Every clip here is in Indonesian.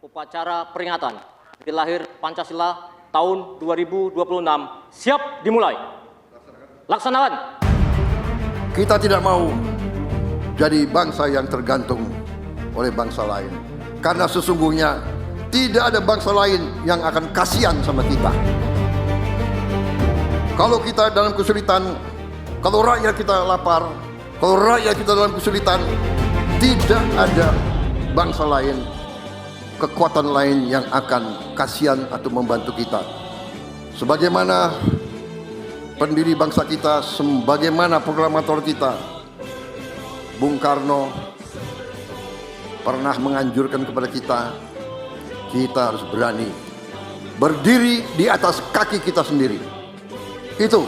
Upacara peringatan Hari Lahir Pancasila tahun 2026 siap dimulai. Laksanakan. Kita tidak mau jadi bangsa yang tergantung oleh bangsa lain. Karena sesungguhnya tidak ada bangsa lain yang akan kasihan sama kita. Kalau kita dalam kesulitan, kalau rakyat kita lapar, kalau rakyat kita dalam kesulitan, tidak ada bangsa lain, kekuatan lain yang akan kasihan atau membantu kita. Sebagaimana pendiri bangsa kita, sebagaimana proklamator kita, Bung Karno pernah menganjurkan kepada kita, kita harus berani berdiri di atas kaki kita sendiri. Itu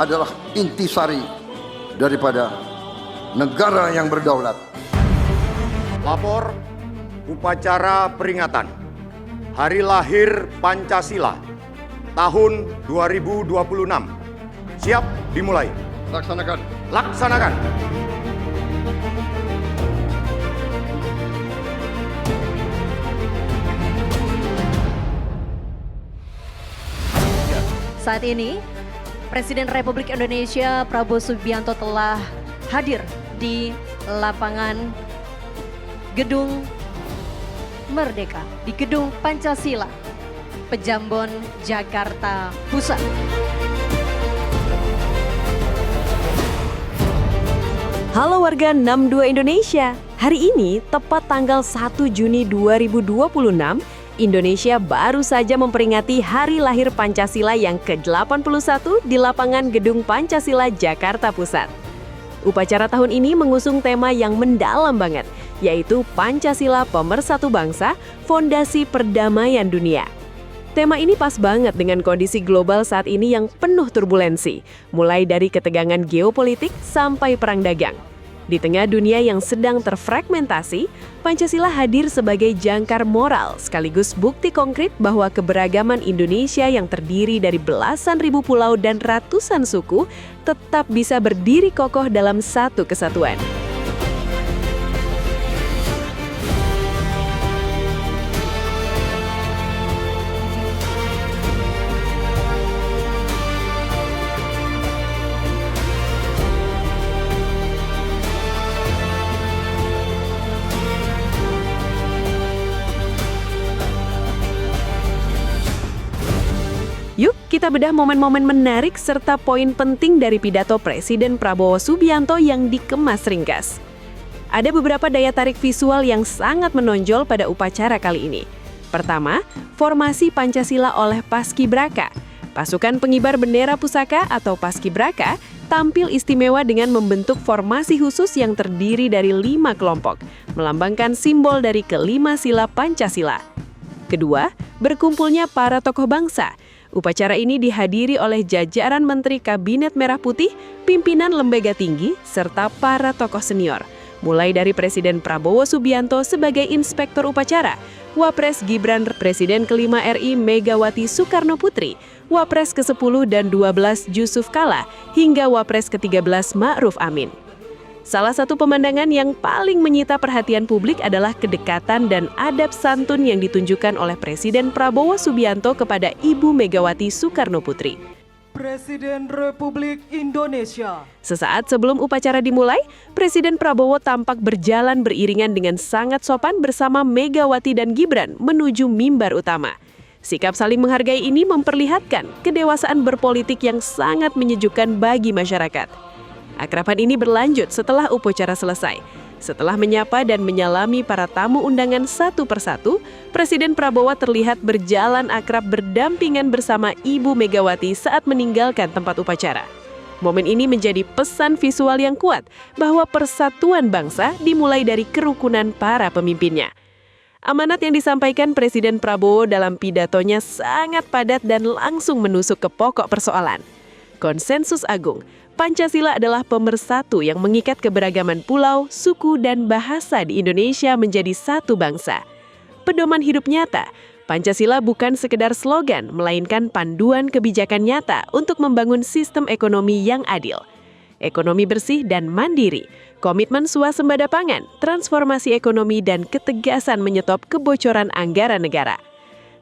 adalah intisari daripada negara yang berdaulat. Lapor upacara peringatan Hari Lahir Pancasila tahun 2026 siap dimulai. Laksanakan. Laksanakan. Saat ini, Presiden Republik Indonesia Prabowo Subianto telah hadir di lapangan Gedung Merdeka, di Gedung Pancasila, Pejambon, Jakarta Pusat. Halo warga 62 Indonesia, hari ini tepat tanggal 1 Juni 2026, Indonesia baru saja memperingati Hari Lahir Pancasila yang ke-81 di lapangan Gedung Pancasila, Jakarta Pusat. Upacara tahun ini mengusung tema yang mendalam banget, yaitu Pancasila Pemersatu Bangsa, Fondasi Perdamaian Dunia. Tema ini pas banget dengan kondisi global saat ini yang penuh turbulensi, mulai dari ketegangan geopolitik sampai perang dagang. Di tengah dunia yang sedang terfragmentasi, Pancasila hadir sebagai jangkar moral sekaligus bukti konkret bahwa keberagaman Indonesia yang terdiri dari belasan ribu pulau dan ratusan suku tetap bisa berdiri kokoh dalam satu kesatuan. Yuk, kita bedah momen-momen menarik serta poin penting dari pidato Presiden Prabowo Subianto yang dikemas ringkas. Ada beberapa daya tarik visual yang sangat menonjol pada upacara kali ini. Pertama, formasi Pancasila oleh Paskibraka. Pasukan pengibar bendera pusaka atau Paskibraka tampil istimewa dengan membentuk formasi khusus yang terdiri dari 5 kelompok, melambangkan simbol dari kelima sila Pancasila. Kedua, berkumpulnya para tokoh bangsa. Upacara ini dihadiri oleh jajaran Menteri Kabinet Merah Putih, pimpinan lembaga tinggi, serta para tokoh senior. Mulai dari Presiden Prabowo Subianto sebagai inspektur upacara, Wapres Gibran, Presiden kelima RI Megawati Soekarno Putri, Wapres ke-10 dan 12 Yusuf Kala, hingga Wapres ke-13 Ma'ruf Amin. Salah satu pemandangan yang paling menyita perhatian publik adalah kedekatan dan adab santun yang ditunjukkan oleh Presiden Prabowo Subianto kepada Ibu Megawati Soekarno Putri. Presiden Republik Indonesia. Sesaat sebelum upacara dimulai, Presiden Prabowo tampak berjalan beriringan dengan sangat sopan bersama Megawati dan Gibran menuju mimbar utama. Sikap saling menghargai ini memperlihatkan kedewasaan berpolitik yang sangat menyejukkan bagi masyarakat. Akraban ini berlanjut setelah upacara selesai. Setelah menyapa dan menyalami para tamu undangan satu persatu, Presiden Prabowo terlihat berjalan akrab berdampingan bersama Ibu Megawati saat meninggalkan tempat upacara. Momen ini menjadi pesan visual yang kuat bahwa persatuan bangsa dimulai dari kerukunan para pemimpinnya. Amanat yang disampaikan Presiden Prabowo dalam pidatonya sangat padat dan langsung menusuk ke pokok persoalan. Konsensus agung, Pancasila adalah pemersatu yang mengikat keberagaman pulau, suku, dan bahasa di Indonesia menjadi satu bangsa. Pedoman hidup nyata, Pancasila bukan sekedar slogan, melainkan panduan kebijakan nyata untuk membangun sistem ekonomi yang adil. ekonomi bersih dan mandiri, komitmen swasembada pangan, transformasi ekonomi, dan ketegasan menyetop kebocoran anggaran negara.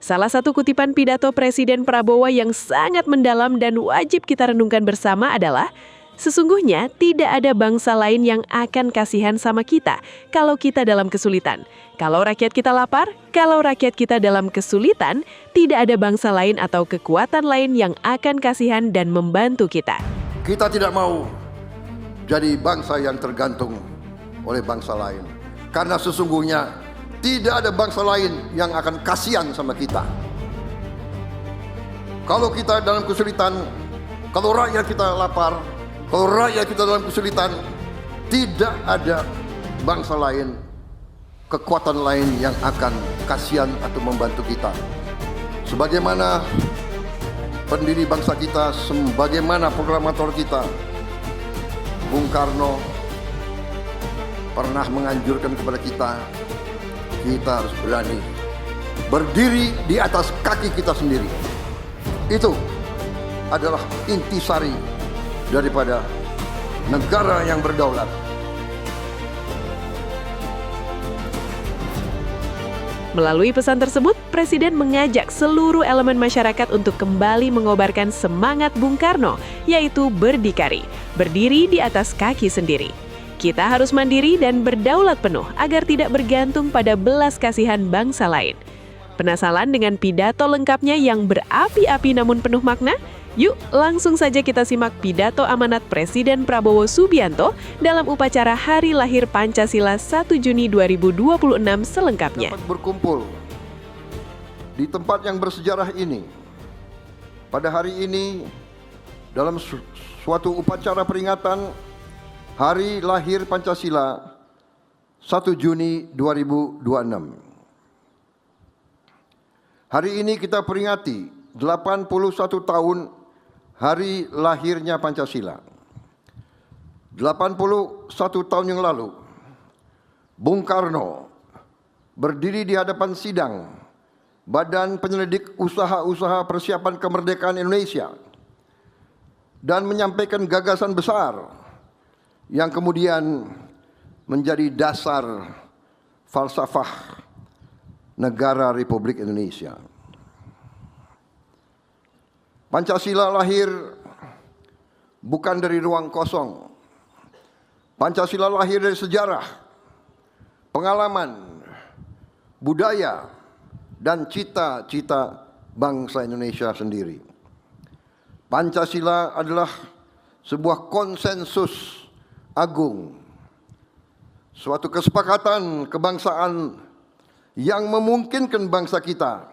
Salah satu kutipan pidato Presiden Prabowo yang sangat mendalam dan wajib kita renungkan bersama adalah, sesungguhnya tidak ada bangsa lain yang akan kasihan sama kita kalau kita dalam kesulitan. Kalau rakyat kita lapar, kalau rakyat kita dalam kesulitan, tidak ada bangsa lain atau kekuatan lain yang akan kasihan dan membantu kita. Kita tidak mau jadi bangsa yang tergantung oleh bangsa lain. Karena sesungguhnya tidak ada bangsa lain yang akan kasihan sama kita. Kalau kita dalam kesulitan, kalau rakyat kita lapar, kalau rakyat kita dalam kesulitan, tidak ada bangsa lain, kekuatan lain yang akan kasihan atau membantu kita. Sebagaimana pendiri bangsa kita, sebagaimana proklamator kita, Bung Karno pernah menganjurkan kepada kita harus berani berdiri di atas kaki kita sendiri. Itu adalah intisari daripada negara yang berdaulat. Melalui pesan tersebut, Presiden mengajak seluruh elemen masyarakat untuk kembali mengobarkan semangat Bung Karno, yaitu berdikari, berdiri di atas kaki sendiri. Kita harus mandiri dan berdaulat penuh agar tidak bergantung pada belas kasihan bangsa lain. Penasaran dengan pidato lengkapnya yang berapi-api namun penuh makna? Yuk langsung saja kita simak pidato amanat Presiden Prabowo Subianto dalam upacara Hari Lahir Pancasila 1 Juni 2026 selengkapnya. Dapat berkumpul di tempat yang bersejarah ini pada hari ini dalam suatu upacara peringatan Hari Lahir Pancasila 1 Juni 2026. Hari ini kita peringati 81 tahun hari lahirnya Pancasila. 81 tahun yang lalu, Bung Karno berdiri di hadapan sidang Badan Penyelidik Usaha-Usaha Persiapan Kemerdekaan Indonesia dan menyampaikan gagasan besar yang kemudian menjadi dasar falsafah negara Republik Indonesia. Pancasila lahir bukan dari ruang kosong. Pancasila lahir dari sejarah, pengalaman, budaya, dan cita-cita bangsa Indonesia sendiri. Pancasila adalah sebuah konsensus agung, suatu kesepakatan kebangsaan yang memungkinkan bangsa kita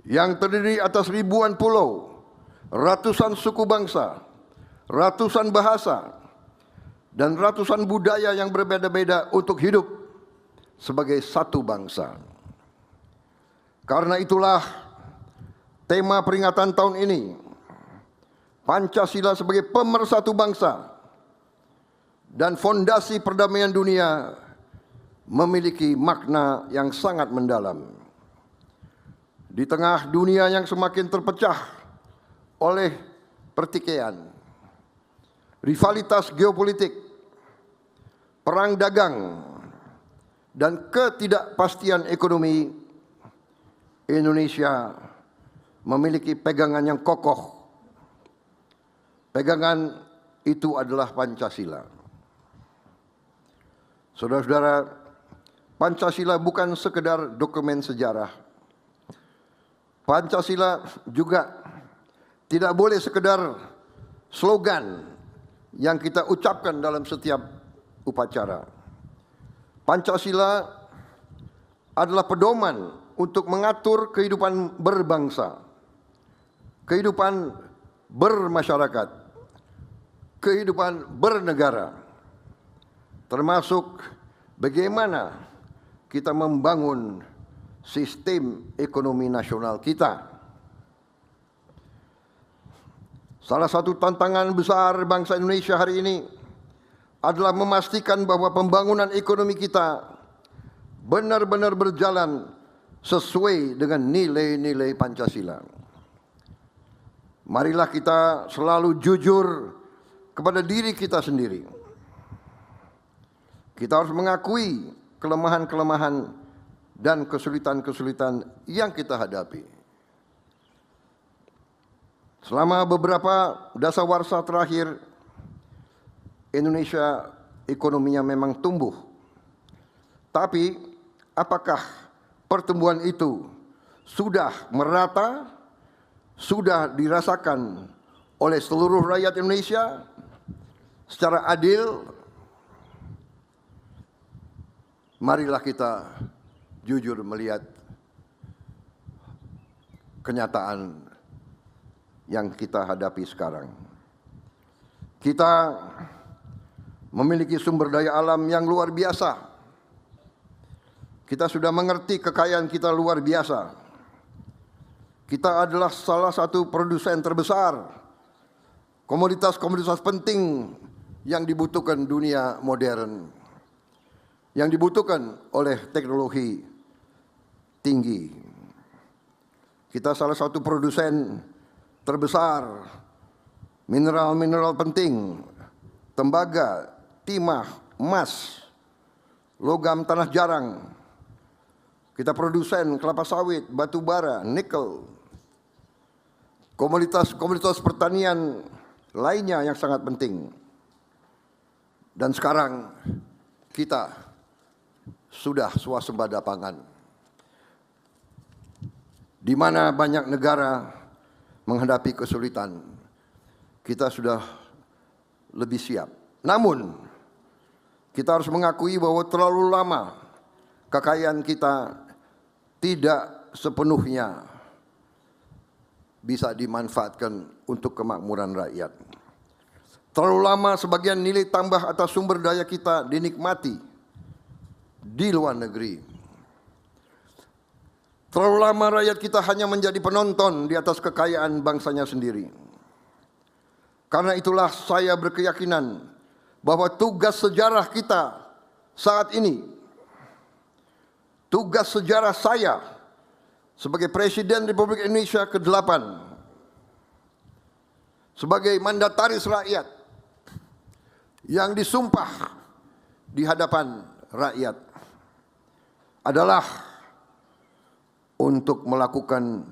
yang terdiri atas ribuan pulau, ratusan suku bangsa, ratusan bahasa, dan ratusan budaya yang berbeda-beda untuk hidup sebagai satu bangsa. Karena itulah tema peringatan tahun ini, Pancasila sebagai pemersatu bangsa dan fondasi perdamaian dunia, memiliki makna yang sangat mendalam. Di tengah dunia yang semakin terpecah oleh pertikaian, rivalitas geopolitik, perang dagang, dan ketidakpastian ekonomi, Indonesia memiliki pegangan yang kokoh. Pegangan itu adalah Pancasila. Saudara-saudara, Pancasila bukan sekedar dokumen sejarah. Pancasila juga tidak boleh sekedar slogan yang kita ucapkan dalam setiap upacara. Pancasila adalah pedoman untuk mengatur kehidupan berbangsa, kehidupan bermasyarakat, kehidupan bernegara, termasuk bagaimana kita membangun sistem ekonomi nasional kita. Salah satu tantangan besar bangsa Indonesia hari ini adalah memastikan bahwa pembangunan ekonomi kita benar-benar berjalan sesuai dengan nilai-nilai Pancasila. Marilah kita selalu jujur kepada diri kita sendiri. Kita harus mengakui kelemahan-kelemahan dan kesulitan-kesulitan yang kita hadapi. Selama beberapa dasawarsa terakhir, Indonesia ekonominya memang tumbuh. Tapi apakah pertumbuhan itu sudah merata, sudah dirasakan oleh seluruh rakyat Indonesia secara adil? Marilah kita jujur melihat kenyataan yang kita hadapi sekarang. Kita memiliki sumber daya alam yang luar biasa. Kita sudah mengerti kekayaan kita luar biasa. Kita adalah salah satu produsen terbesar komoditas-komoditas penting yang dibutuhkan dunia modern, yang dibutuhkan oleh teknologi tinggi. Kita salah satu produsen terbesar mineral-mineral penting, tembaga, timah, emas, logam tanah jarang. Kita produsen kelapa sawit, batu bara, nikel, komoditas pertanian lainnya yang sangat penting. Dan sekarang kita sudah swasembada pangan, di mana banyak negara menghadapi kesulitan. Kita sudah lebih siap. Namun, kita harus mengakui bahwa terlalu lama kekayaan kita tidak sepenuhnya bisa dimanfaatkan untuk kemakmuran rakyat. Terlalu lama sebagian nilai tambah atas sumber daya kita dinikmati di luar negeri. Terlalu lama rakyat kita hanya menjadi penonton di atas kekayaan bangsanya sendiri. Karena itulah saya berkeyakinan bahwa tugas sejarah kita saat ini, tugas sejarah saya sebagai Presiden Republik Indonesia ke-8, sebagai mandataris rakyat yang disumpah di hadapan rakyat, adalah untuk melakukan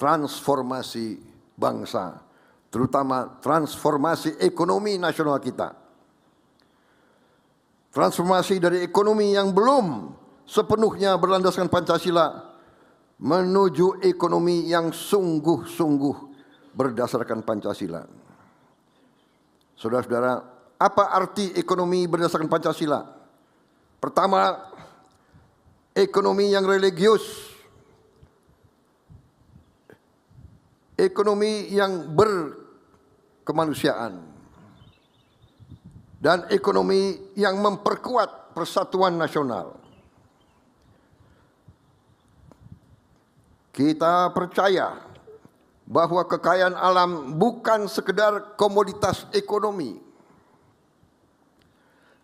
transformasi bangsa, terutama transformasi ekonomi nasional kita. Transformasi dari ekonomi yang belum sepenuhnya berlandaskan Pancasila menuju ekonomi yang sungguh-sungguh berdasarkan Pancasila. Saudara-saudara, apa arti ekonomi berdasarkan Pancasila? Pertama, ekonomi yang religius, ekonomi yang berkemanusiaan, dan ekonomi yang memperkuat persatuan nasional. Kita percaya bahwa kekayaan alam bukan sekedar komoditas ekonomi.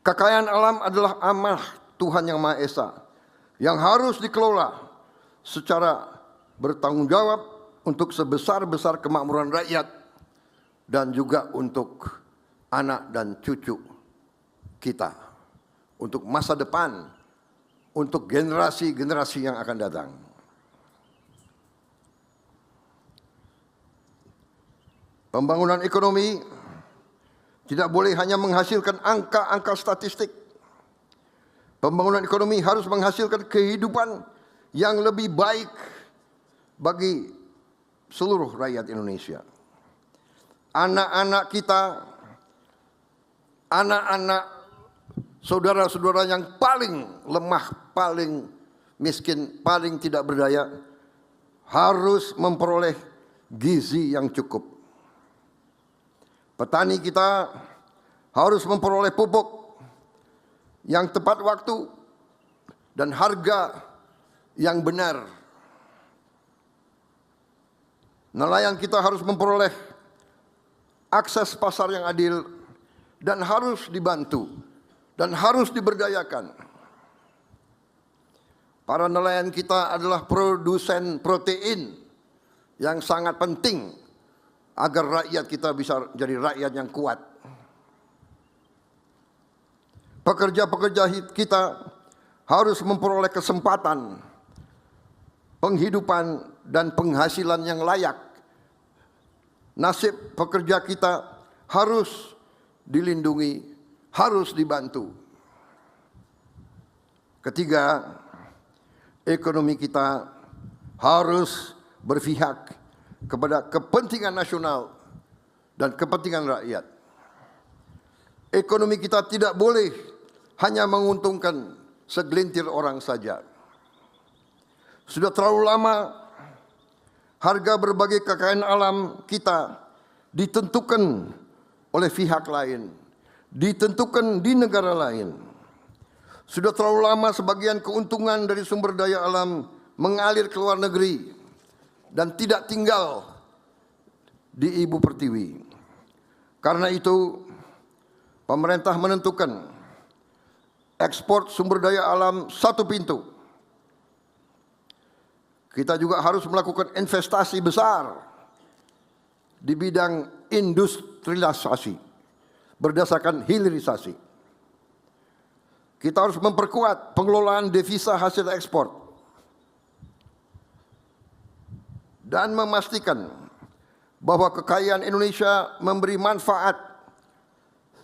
Kekayaan alam adalah amanah Tuhan Yang Maha Esa yang harus dikelola secara bertanggung jawab untuk sebesar-besar kemakmuran rakyat dan juga untuk anak dan cucu kita, untuk masa depan, untuk generasi-generasi yang akan datang. Pembangunan ekonomi tidak boleh hanya menghasilkan angka-angka statistik. Pembangunan ekonomi harus menghasilkan kehidupan yang lebih baik bagi seluruh rakyat Indonesia. Anak-anak kita, anak-anak saudara-saudara yang paling lemah, paling miskin, paling tidak berdaya, harus memperoleh gizi yang cukup. Petani kita harus memperoleh pupuk yang tepat waktu dan harga yang benar. Nelayan kita harus memperoleh akses pasar yang adil dan harus dibantu dan harus diberdayakan. Para nelayan kita adalah produsen protein yang sangat penting agar rakyat kita bisa jadi rakyat yang kuat. Pekerja-pekerja kita harus memperoleh kesempatan penghidupan dan penghasilan yang layak. Nasib pekerja kita harus dilindungi, harus dibantu. Ketiga, ekonomi kita harus berpihak kepada kepentingan nasional dan kepentingan rakyat. Ekonomi kita tidak boleh hanya menguntungkan segelintir orang saja. Sudah terlalu lama harga berbagai kekayaan alam kita ditentukan oleh pihak lain, ditentukan di negara lain. Sudah terlalu lama sebagian keuntungan dari sumber daya alam mengalir ke luar negeri dan tidak tinggal di ibu pertiwi. Karena itu, pemerintah menentukan ekspor sumber daya alam satu pintu. Kita juga harus melakukan investasi besar di bidang industrialisasi berdasarkan hilirisasi. Kita harus memperkuat pengelolaan devisa hasil ekspor dan memastikan bahwa kekayaan Indonesia memberi manfaat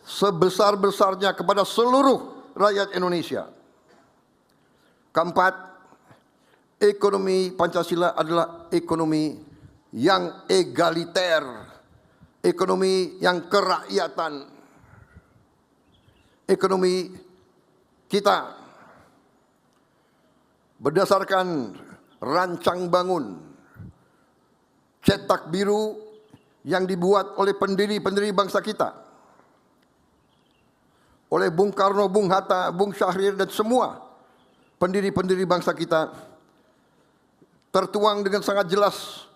sebesar-besarnya kepada seluruh rakyat Indonesia. Keempat, ekonomi Pancasila adalah ekonomi yang egaliter, ekonomi yang kerakyatan. Ekonomi kita berdasarkan rancang bangun cetak biru yang dibuat oleh pendiri-pendiri bangsa kita, oleh Bung Karno, Bung Hatta, Bung Syahrir dan semua pendiri-pendiri bangsa kita, tertuang dengan sangat jelas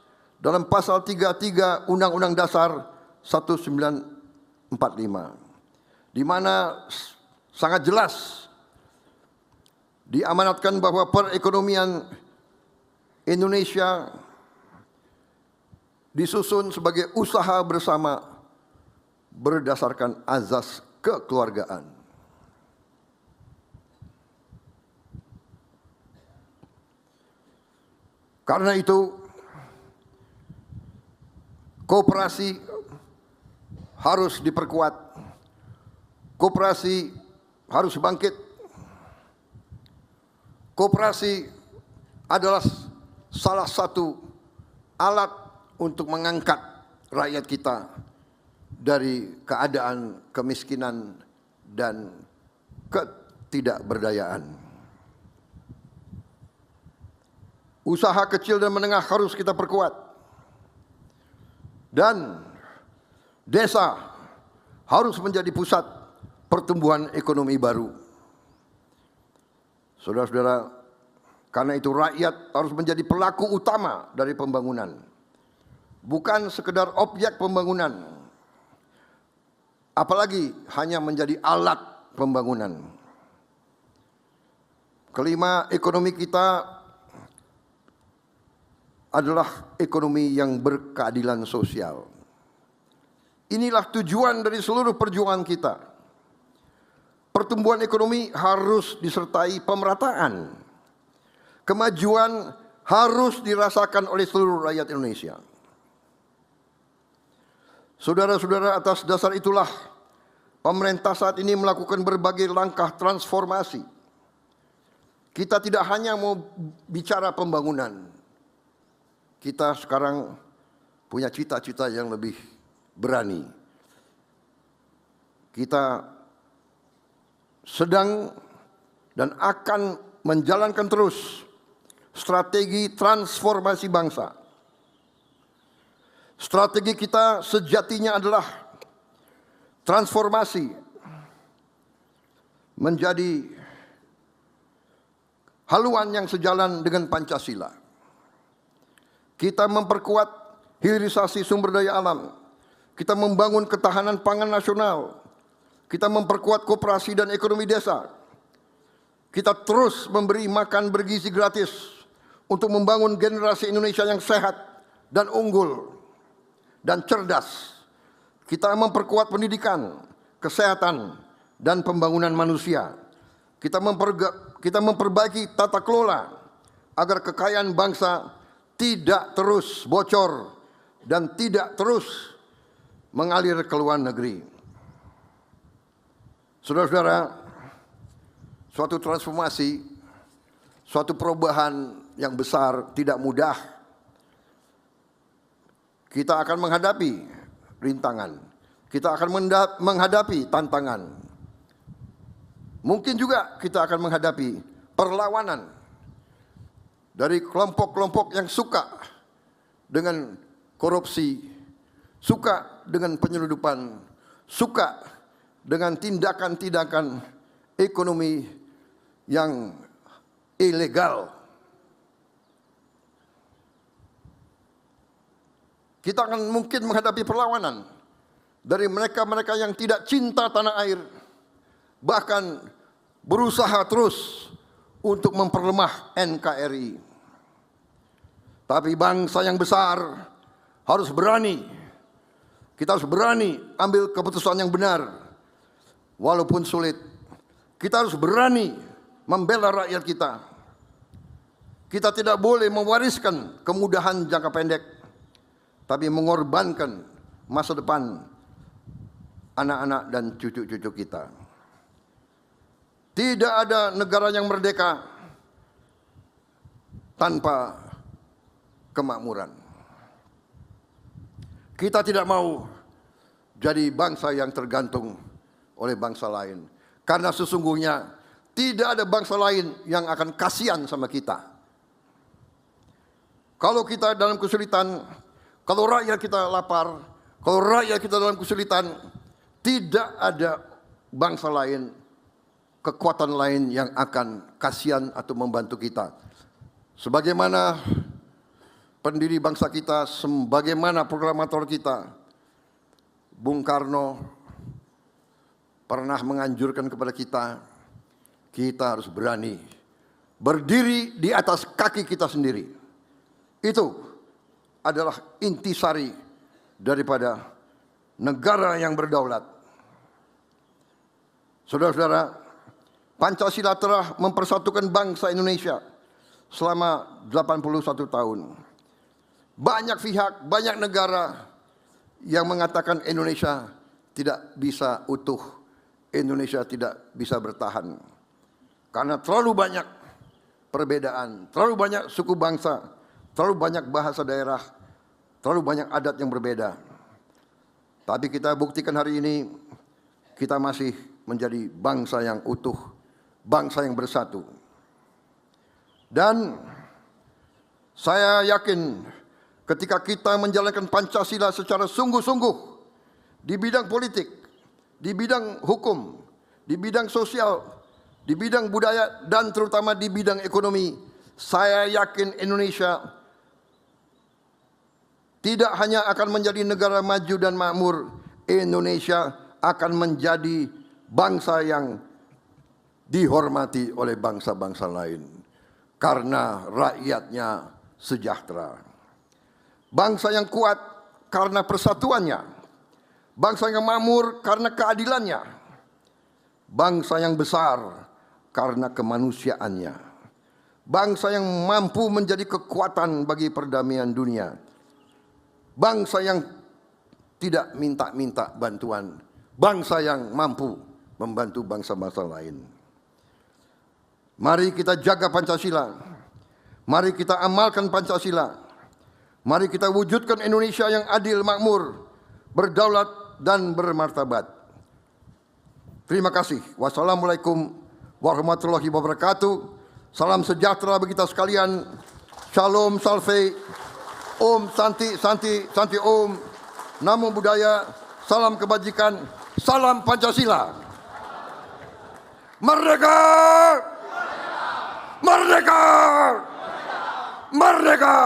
dalam pasal 33 Undang-Undang Dasar 1945, di mana sangat jelas diamanatkan bahwa perekonomian Indonesia disusun sebagai usaha bersama berdasarkan azas kekeluargaan. Karena itu, koperasi harus diperkuat, koperasi harus bangkit. Koperasi adalah salah satu alat untuk mengangkat rakyat kita dari keadaan kemiskinan dan ketidakberdayaan. Usaha kecil dan menengah harus kita perkuat. Dan desa harus menjadi pusat pertumbuhan ekonomi baru. Saudara-saudara, karena itu rakyat harus menjadi pelaku utama dari pembangunan. Bukan sekedar objek pembangunan, apalagi hanya menjadi alat pembangunan. Kelima, ekonomi kita adalah ekonomi yang berkeadilan sosial. Inilah tujuan dari seluruh perjuangan kita. Pertumbuhan ekonomi harus disertai pemerataan. Kemajuan harus dirasakan oleh seluruh rakyat Indonesia. Saudara-saudara, atas dasar itulah pemerintah saat ini melakukan berbagai langkah transformasi. Kita tidak hanya mau bicara pembangunan. Kita sekarang punya cita-cita yang lebih berani. Kita sedang dan akan menjalankan terus strategi transformasi bangsa. Strategi kita sejatinya adalah transformasi menjadi haluan yang sejalan dengan Pancasila. Kita memperkuat hilirisasi sumber daya alam. Kita membangun ketahanan pangan nasional. Kita memperkuat koperasi dan ekonomi desa. Kita terus memberi makan bergizi gratis untuk membangun generasi Indonesia yang sehat dan unggul dan cerdas. Kita memperkuat pendidikan, kesehatan, dan pembangunan manusia. Kita memperbaiki tata kelola agar kekayaan bangsa tidak terus bocor dan tidak terus mengalir ke luar negeri. Saudara-saudara, suatu transformasi, suatu perubahan yang besar tidak mudah. Kita akan menghadapi rintangan, kita akan menghadapi tantangan. Mungkin juga kita akan menghadapi perlawanan dari kelompok-kelompok yang suka dengan korupsi, suka dengan penyeludupan, suka dengan tindakan-tindakan ekonomi yang ilegal. Kita akan mungkin menghadapi perlawanan dari mereka-mereka yang tidak cinta tanah air, bahkan berusaha terus untuk memperlemah NKRI. Tapi bangsa yang besar harus berani. Kita harus berani ambil keputusan yang benar, walaupun sulit. Kita harus berani membela rakyat kita. Kita tidak boleh mewariskan kemudahan jangka pendek, tapi mengorbankan masa depan anak-anak dan cucu-cucu kita. Tidak ada negara yang merdeka tanpa kemakmuran. Kita tidak mau jadi bangsa yang tergantung oleh bangsa lain. Karena sesungguhnya tidak ada bangsa lain yang akan kasihan sama kita. Kalau kita dalam kesulitan, kalau rakyat kita lapar, kalau rakyat kita dalam kesulitan, tidak ada bangsa lain, kekuatan lain yang akan kasihan atau membantu kita. Sebagaimana pendiri bangsa kita, sebagaimana proklamator kita, Bung Karno pernah menganjurkan kepada kita harus berani berdiri di atas kaki kita sendiri. Itu adalah intisari daripada negara yang berdaulat. Saudara-saudara, Pancasila telah mempersatukan bangsa Indonesia selama 81 tahun. Banyak pihak, banyak negara yang mengatakan Indonesia tidak bisa utuh, Indonesia tidak bisa bertahan. Karena terlalu banyak perbedaan, terlalu banyak suku bangsa, terlalu banyak bahasa daerah, terlalu banyak adat yang berbeda. Tapi kita buktikan hari ini, kita masih menjadi bangsa yang utuh, bangsa yang bersatu. Dan saya yakin ketika kita menjalankan Pancasila secara sungguh-sungguh di bidang politik, di bidang hukum, di bidang sosial, di bidang budaya, dan terutama di bidang ekonomi, saya yakin Indonesia tidak hanya akan menjadi negara maju dan makmur, Indonesia akan menjadi bangsa yang dihormati oleh bangsa-bangsa lain karena rakyatnya sejahtera. Bangsa yang kuat karena persatuannya, bangsa yang makmur karena keadilannya, bangsa yang besar karena kemanusiaannya, bangsa yang mampu menjadi kekuatan bagi perdamaian dunia, bangsa yang tidak minta-minta bantuan, bangsa yang mampu membantu bangsa-bangsa lain. Mari kita jaga Pancasila. Mari kita amalkan Pancasila. Mari kita wujudkan Indonesia yang adil, makmur, berdaulat, dan bermartabat. Terima kasih. Wassalamualaikum warahmatullahi wabarakatuh. Salam sejahtera bagi kita sekalian. Shalom, salve, Om, Santi, Santi, Santi Om. Namo Buddhaya. Salam kebajikan. Salam Pancasila. Merdeka! Merdeka! Merdeka!